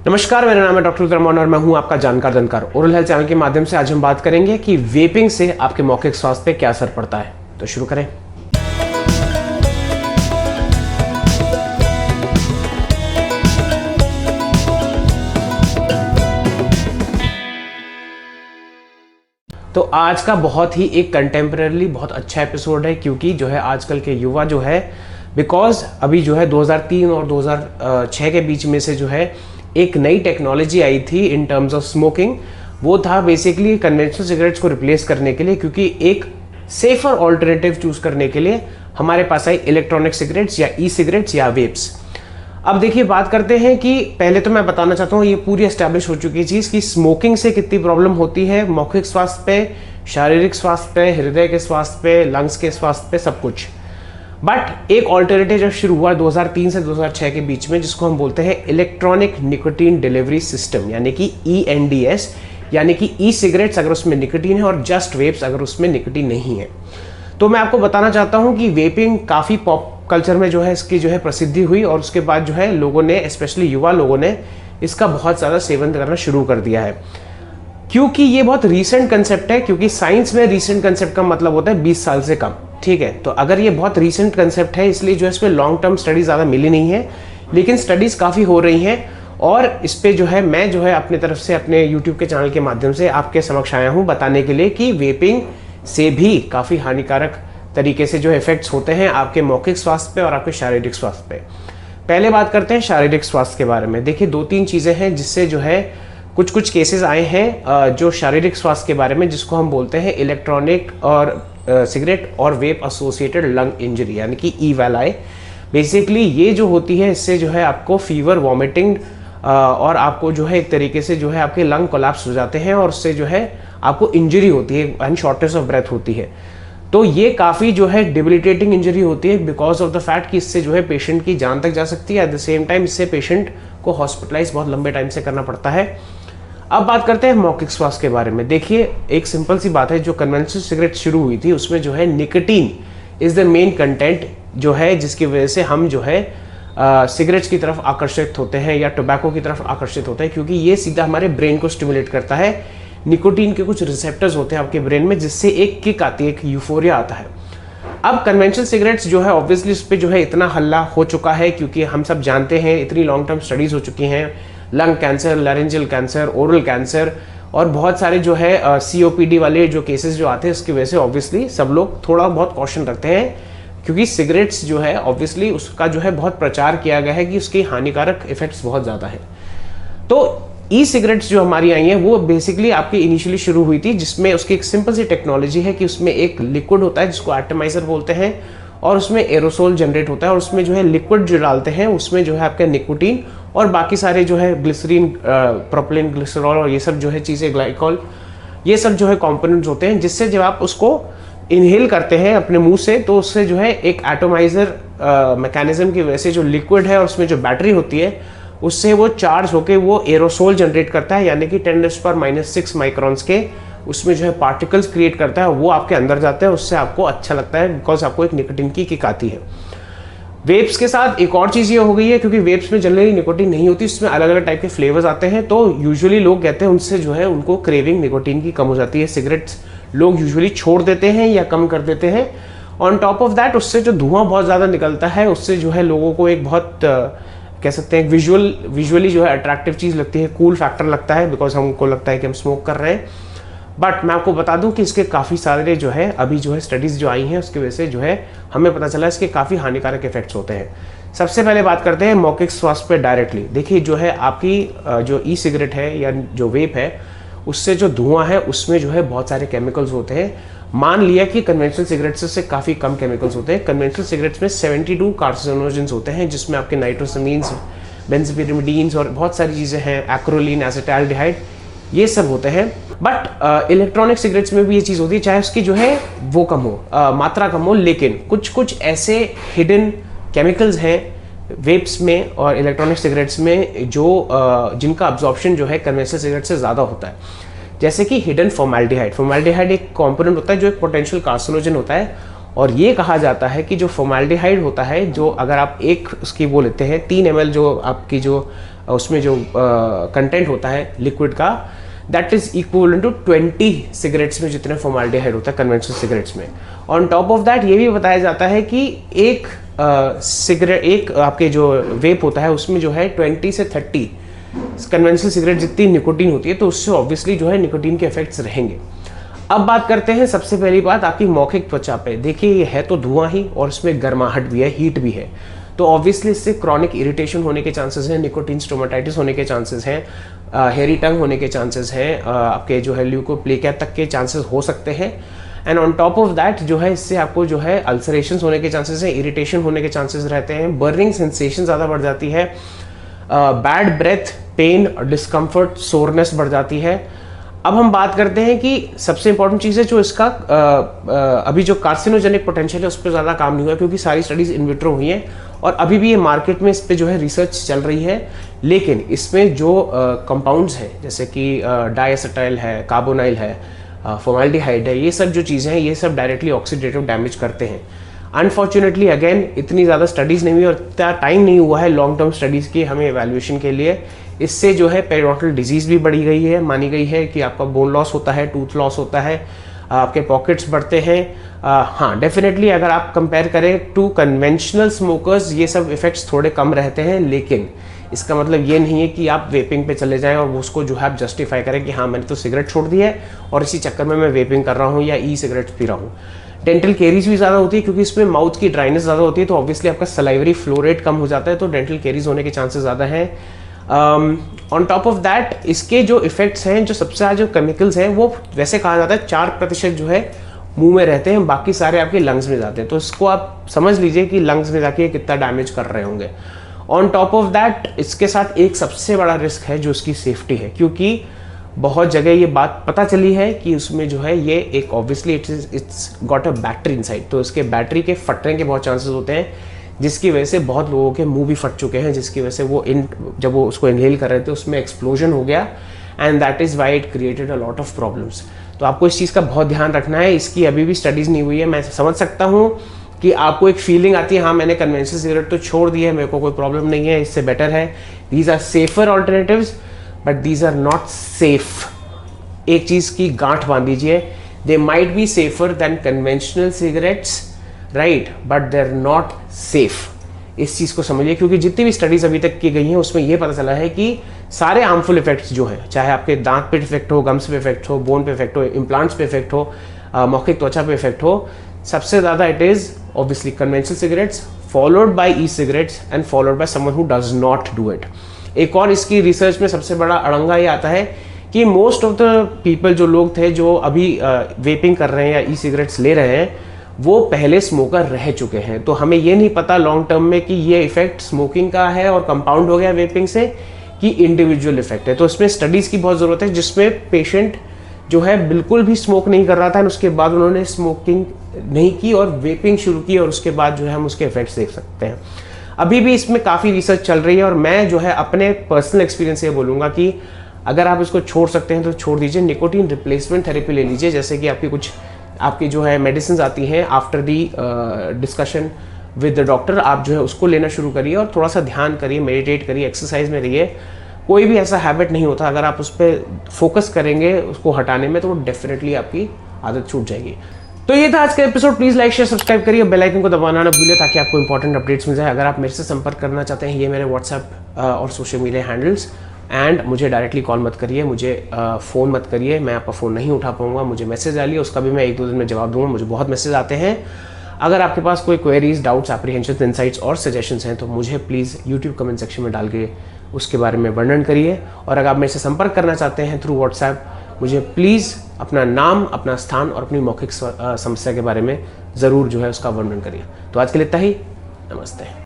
नमस्कार, मेरा नाम है डॉक्टर रमन और मैं हूं आपका जानकार ओरल हेल्थ चैनल के माध्यम से आज हम बात करेंगे कि वेपिंग से आपके मौखिक स्वास्थ्य पे क्या असर पड़ता है। तो शुरू करें। तो आज का बहुत ही एक कंटेम्परेरी बहुत अच्छा एपिसोड है, क्योंकि जो है आजकल के युवा जो है बिकॉज अभी जो है 2003 और 2006 के बीच में से जो है एक नई टेक्नोलॉजी आई थी इन टर्म्स ऑफ स्मोकिंग। वो था बेसिकली कन्वेंशनल सिगरेट्स को रिप्लेस करने के लिए, क्योंकि एक सेफर ऑल्टरनेटिव चूज करने के लिए हमारे पास आई इलेक्ट्रॉनिक सिगरेट्स या ई सिगरेट्स या वेप्स। अब देखिए, बात करते हैं कि पहले तो मैं बताना चाहता हूँ ये पूरी एस्टैब्लिश हो चुकी चीज़ कि स्मोकिंग से कितनी प्रॉब्लम होती है मौखिक स्वास्थ्य पे, शारीरिक स्वास्थ्य पे, हृदय के स्वास्थ्य पे, लंग्स के स्वास्थ्य पे, सब कुछ। बट एक ऑल्टरनेटिव जब शुरू हुआ 2003 से 2006 के बीच में, जिसको हम बोलते हैं इलेक्ट्रॉनिक निकोटीन डिलीवरी सिस्टम, यानी कि ENDS, यानी कि ई सिगरेट्स अगर उसमें निकोटीन है और जस्ट वेप्स अगर उसमें निकोटीन नहीं है। तो मैं आपको बताना चाहता हूं कि वेपिंग काफ़ी पॉप कल्चर में जो है इसकी जो है प्रसिद्धि हुई, और उसके बाद जो है लोगों ने, स्पेशली युवा लोगों ने, इसका बहुत ज़्यादा सेवन करना शुरू कर दिया है। क्योंकि ये बहुत रीसेंट कंसेप्ट है, क्योंकि साइंस में रीसेंट कंसेप्ट का मतलब होता है 20 साल से कम, ठीक है। तो अगर ये बहुत रीसेंट कंसेप्ट है, इसलिए जो है इस पर लॉन्ग टर्म स्टडी ज़्यादा मिली नहीं है, लेकिन स्टडीज़ काफ़ी हो रही हैं। और इस पर जो है मैं जो है अपने तरफ से अपने यूट्यूब के चैनल के माध्यम से आपके समक्ष आया हूँ बताने के लिए कि वेपिंग से भी काफ़ी हानिकारक तरीके से जो इफेक्ट्स होते हैं आपके मौखिक स्वास्थ्य पे और आपके शारीरिक स्वास्थ्य पे। पहले बात करते हैं शारीरिक स्वास्थ्य के बारे में। देखिए, 2-3 चीज़ें हैं जिससे जो है कुछ केसेस आए हैं जो शारीरिक स्वास्थ्य के बारे में, जिसको हम बोलते हैं इलेक्ट्रॉनिक और सिगरेट और वेप एसोसिएटेड लंग इंजरी, यानी कि EVALI। बेसिकली ये जो होती है, इससे जो है आपको फीवर, वॉमिटिंग और आपको जो है एक तरीके से जो है आपके लंग कोलैप्स हो जाते हैं, और उससे जो है आपको इंजरी होती है एंड शॉर्टनेस ऑफ ब्रेथ होती है। तो ये काफ़ी जो है डिबिलिटेटिंग इंजरी होती है बिकॉज ऑफ द फैक्ट कि इससे जो है पेशेंट की जान तक जा सकती है। एट द सेम टाइम इससे पेशेंट को हॉस्पिटलाइज बहुत लंबे टाइम से करना पड़ता है। अब बात करते हैं मौखिक स्वास्थ्य के बारे में। देखिए, एक सिंपल सी बात है, जो कन्वेंशनल सिगरेट शुरू हुई थी उसमें जो है nicotine is the main content जो है, जिसकी वजह से हम जो है सिगरेट्स की तरफ आकर्षित होते हैं या टोबैको की तरफ आकर्षित होते हैं, क्योंकि ये सीधा हमारे ब्रेन को स्टिमुलेट करता है। निकोटीन के कुछ रिसेप्टर्स होते हैं आपके ब्रेन में, जिससे एक किक आती है, एक यूफोरिया आता है। अब कन्वेंशनल सिगरेट्स जो है ऑब्वियसली उस पर जो है इतना हल्ला हो चुका है, क्योंकि हम सब जानते हैं इतनी लॉन्ग टर्म स्टडीज हो चुकी हैं, lung cancer, laryngeal cancer, oral cancer और बहुत सारे जो है COPD वाले जो केसेस जो आते हैं, उसकी वजह से ऑब्वियसली सब लोग थोड़ा बहुत कॉशन रखते हैं, क्योंकि सिगरेट्स जो है ऑब्वियसली उसका जो है बहुत प्रचार किया गया है कि उसके हानिकारक इफेक्ट्स बहुत ज़्यादा है। तो ई सिगरेट्स जो हमारी आई हैं वो बेसिकली आपकी इनिशियली शुरू हुई थी, जिसमें उसकी एक सिंपल सी टेक्नोलॉजी है कि उसमें एक लिक्विड होता है जिसको एटमाइजर बोलते हैं, और उसमें एरोसोल जनरेट होता है, और उसमें जो है लिक्विड जो डालते हैं उसमें जो है आपका निकोटीन और बाकी सारे जो है ग्लिसरीन, प्रोपिलीन ग्लिसरॉल और ये सब जो है चीज़ें, ग्लाइकॉल, ये सब जो है कॉम्पोनेंट्स होते हैं, जिससे जब आप उसको इनहेल करते हैं अपने मुंह से, तो उससे जो है एक एटोमाइजर मैकेनिज्म की वजह से जो लिक्विड है और उसमें जो बैटरी होती है उससे वो चार्ज होकर वो एरोसोल जनरेट करता है, यानी कि 10⁻⁻⁶ माइक्रॉन्स के उसमें जो है पार्टिकल्स क्रिएट करता है। वो आपके अंदर जाते हैं, उससे आपको अच्छा लगता है बिकॉज आपको एक निकोटीन की किक आती है। वेप्स के साथ एक और चीज़ ये हो गई है, क्योंकि वेप्स में जनरली निकोटीन नहीं होती, इसमें अलग अलग टाइप के फ्लेवर्स आते हैं, तो यूजुअली लोग कहते हैं उनसे जो है उनको क्रेविंग निकोटीन की कम हो जाती है। सिगरेट्स लोग यूजुअली छोड़ देते हैं या कम कर देते हैं। ऑन टॉप ऑफ दैट उससे जो धुआं बहुत ज़्यादा निकलता है, उससे जो है लोगों को एक बहुत कह सकते हैं विजुअली जो है अट्रैक्टिव चीज़ लगती है, कूल फैक्टर लगता है, बिकॉज हमको लगता है कि हम स्मोक कर रहे हैं। बट मैं आपको बता दूं कि इसके काफ़ी सारे जो है अभी जो है स्टडीज़ जो आई हैं उसकी वजह से जो है हमें पता चला इसके काफ़ी हानिकारक इफेक्ट्स होते हैं। सबसे पहले बात करते हैं मौखिक स्वास्थ्य पे डायरेक्टली। देखिए, जो है आपकी जो ई सिगरेट है या जो वेप है, उससे जो धुआं है उसमें जो है बहुत सारे केमिकल्स होते हैं। मान लिया कि कन्वेंशनल सिगरेट्स से काफ़ी कम केमिकल्स होते हैं। कन्वेंशनल सिगरेट्स में 72 कार्सिनोजेंस होते हैं, जिसमें आपके नाइट्रोसमीन्स, बेंजोपिरिमिडीन्स और बहुत सारी चीज़ें हैं, एक्रोलीन, एसिटाल्डिहाइड, ये सब होते हैं। बट इलेक्ट्रॉनिक सिगरेट्स में भी ये चीज़ होती है, चाहे उसकी जो है वो कम हो, मात्रा कम हो, लेकिन कुछ ऐसे हिडन केमिकल्स हैं वेप्स में और इलेक्ट्रॉनिक सिगरेट्स में जो जिनका अब्जॉर्प्शन जो है कन्वेंशनल सिगरेट से ज़्यादा होता है, जैसे कि हिडन फॉर्मेल्डिहाइड। फॉर्मेल्डिहाइड एक कंपोनेंट होता है जो एक पोटेंशियल कार्सिनोजन होता है, और ये कहा जाता है कि जो फॉर्मेल्डिहाइड होता है, जो अगर आप एक उसकी वो लेते हैं 3 ml जो आपकी जो उसमें जो कंटेंट होता है लिक्विड का, that is equivalent to 20 cigarettes में जितने फॉर्माल्डिहाइड होता है कन्वेंशनल सिगरेट्स में। ऑन टॉप ऑफ दैट ये भी बताया जाता है कि एक सिगरेट, एक आपके जो वेप होता है उसमें जो है 20 से 30 कन्वेंशनल सिगरेट जितनी निकोटीन होती है, तो उससे ऑब्वियसली जो है निकोटीन के इफेक्ट्स रहेंगे। अब बात करते हैं सबसे पहली बात आपकी मौखिक त्वचा पे। देखिए ये है तो धुआं ही, और इसमें गर्माहट भी है, हीट भी है, तो ऑब्वियसली इससे क्रॉनिक इरिटेशन होने के चांसेस हैं, निकोटीन स्टोमाटाइटिस होने के चांसेस हैं, हेरी टंग होने के चांसेस हैं, आपके जो है ल्यूकोप्लेकिया तक के चांसेस हो सकते हैं। And on top of that जो है इससे आपको जो है अल्सरेशन होने के चांसेस हैं, इरिटेशन होने के चांसेस रहते हैं, बर्निंग सेंसेशन ज़्यादा बढ़ जाती है, bad breath, pain, discomfort, soreness बढ़ जाती है। अब हम बात करते हैं कि सबसे इंपॉर्टेंट चीज़ है जो इसका अभी जो कार्सिनोजेनिक पोटेंशियल है उस पर ज़्यादा काम नहीं हुआ, क्योंकि सारी स्टडीज़ इनविट्रो हुई हैं और अभी भी ये मार्केट में इस पर जो है रिसर्च चल रही है। लेकिन इसमें जो कंपाउंड्स हैं जैसे कि डायएसिटाइल है, कार्बोनाइल है, फॉर्माल्डिहाइड है, ये सब जो चीज़ें हैं ये सब डायरेक्टली ऑक्सीडेटिव डैमेज करते हैं। अनफॉर्चुनेटली अगेन इतनी ज़्यादा स्टडीज़ नहीं हुई और इतना टाइम नहीं हुआ है लॉन्ग टर्म स्टडीज़ की हमें एवेल्युएशन के लिए। इससे जो है पेरिडोंटल डिजीज़ भी बढ़ी गई है, मानी गई है कि आपका बोन लॉस होता है, टूथ लॉस होता है, आपके पॉकेट्स बढ़ते हैं। हाँ डेफिनेटली अगर आप कंपेयर करें टू कन्वेंशनल स्मोकर्स ये सब इफ़ेक्ट्स थोड़े कम रहते हैं, लेकिन इसका मतलब ये नहीं है कि आप वेपिंग पे चले जाएं और उसको जो है आप जस्टिफाई करें कि हाँ मैंने तो सिगरेट छोड़ दी है और इसी चक्कर में मैं वेपिंग कर रहा हूँ या ई सिगरेट पी रहा हूँ। डेंटल केरीज भी ज़्यादा होती है क्योंकि इसमें माउथ की ड्राइनेस ज़्यादा होती है, तो ऑब्वियसली आपका सलाइवरी फ्लो रेट कम हो जाता है, तो डेंटल केरीज होने के चांसेस ज़्यादा हैं। ऑन टॉप ऑफ दैट इसके जो इफेक्ट्स हैं, जो सबसे ज़्यादा जो केमिकल्स हैं वो वैसे कहा जाता है 4% जो है मुंह में रहते हैं, बाकी सारे आपके लंग्स में जाते हैं, तो इसको आप समझ लीजिए कि लंग्स में जाके कितना डैमेज कर रहे होंगे। ऑन टॉप ऑफ दैट इसके साथ एक सबसे बड़ा रिस्क है जो इसकी सेफ्टी है, क्योंकि बहुत जगह ये बात पता चली है कि उसमें जो है ये एक obviously it's got a battery inside, तो इसके बैटरी के फटने के बहुत चांसेस होते हैं, जिसकी वजह से बहुत लोगों के मुंह भी फट चुके हैं, जिसकी वजह से वो जब वो उसको इनहेल कर रहे थे उसमें एक्सप्लोजन हो गया and that is why it created a lot of problems. तो आपको इस चीज़ का बहुत ध्यान रखना है। इसकी अभी भी स्टडीज़ नहीं हुई है। मैं समझ सकता हूँ कि आपको एक फीलिंग आती है हाँ मैंने कन्वेंशनल सिगरेट तो छोड़ दी है, मेरे को कोई प्रॉब्लम नहीं है, इससे बेटर है, these are safer alternatives, but these are not safe. एक चीज़ की गांठ बांध दीजिए, they might be safer than conventional cigarettes right, but they are not safe. इस चीज़ को समझिए, क्योंकि जितनी भी स्टडीज़ अभी तक की गई हैं उसमें यह पता चला है कि सारे हार्मफुल इफेक्ट्स जो हैं, चाहे आपके दांत पे इफेक्ट हो, गम्स पे इफेक्ट हो, बोन पे इफेक्ट हो, इम्प्लांट्स पे इफेक्ट हो, मौखिक त्वचा पे इफेक्ट हो, सबसे ज़्यादा it is obviously conventional cigarettes followed by E cigarettes and followed by someone who does not do it. एक और इसकी रिसर्च में सबसे बड़ा अड़ंगा ये आता है कि मोस्ट ऑफ द पीपल जो लोग थे जो अभी वेपिंग कर रहे हैं या ई सिगरेट्स ले रहे हैं वो पहले स्मोकर रह चुके हैं, तो हमें ये नहीं पता लॉन्ग टर्म में कि ये इफेक्ट स्मोकिंग का है और कंपाउंड हो गया वेपिंग से कि इंडिविजुअल इफेक्ट है। तो इसमें स्टडीज़ की बहुत ज़रूरत है जिसमें पेशेंट जो है बिल्कुल भी स्मोक नहीं कर रहा था, उसके बाद उन्होंने स्मोकिंग नहीं की और वेपिंग शुरू की, और उसके बाद जो है हम उसके इफेक्ट्स देख सकते हैं। अभी भी इसमें काफ़ी रिसर्च चल रही है और मैं जो है अपने पर्सनल एक्सपीरियंस से बोलूँगा कि अगर आप इसको छोड़ सकते हैं तो छोड़ दीजिए, निकोटीन रिप्लेसमेंट थेरेपी ले लीजिए, जैसे कि आपकी जो है मेडिसिन आती हैं after the discussion with the doctor, आप जो है उसको लेना शुरू करिए और थोड़ा सा ध्यान करिए, मेडिटेट करिए, एक्सरसाइज में रहिए। कोई भी ऐसा हैबिट नहीं होता, अगर आप उस पर फोकस करेंगे उसको हटाने में तो डेफिनेटली आपकी आदत छूट जाएगी। तो ये था आज का episode. Please like share subscribe करिए, बेल आइकन को दबाना ना भूलिए ताकि आपको इंपॉर्टेंट अपडेट्स मिल जाए। अगर आप मेरे से संपर्क करना चाहते हैं, ये मेरे व्हाट्सएप और सोशल मीडिया हैंडल्स, एंड मुझे डायरेक्टली कॉल मत करिए, मुझे फ़ोन मत करिए, मैं आपका फ़ोन नहीं उठा पाऊंगा। मुझे मैसेज डालिए, उसका भी मैं 1-2 दिन में जवाब दूंगा, मुझे बहुत मैसेज आते हैं। अगर आपके पास कोई क्वेरीज, डाउट्स, एप्रीहेंशन, इनसाइट्स और सजेशंस हैं तो मुझे प्लीज़ यूट्यूब कमेंट सेक्शन में डाल के उसके बारे में वर्णन करिए। और अगर आप मेरे से संपर्क करना चाहते हैं थ्रू व्हाट्सएप, मुझे प्लीज़ अपना नाम, अपना स्थान और अपनी मौखिक समस्या के बारे में ज़रूर जो है उसका वर्णन करिए। तो आज के लिए इतना ही, नमस्ते।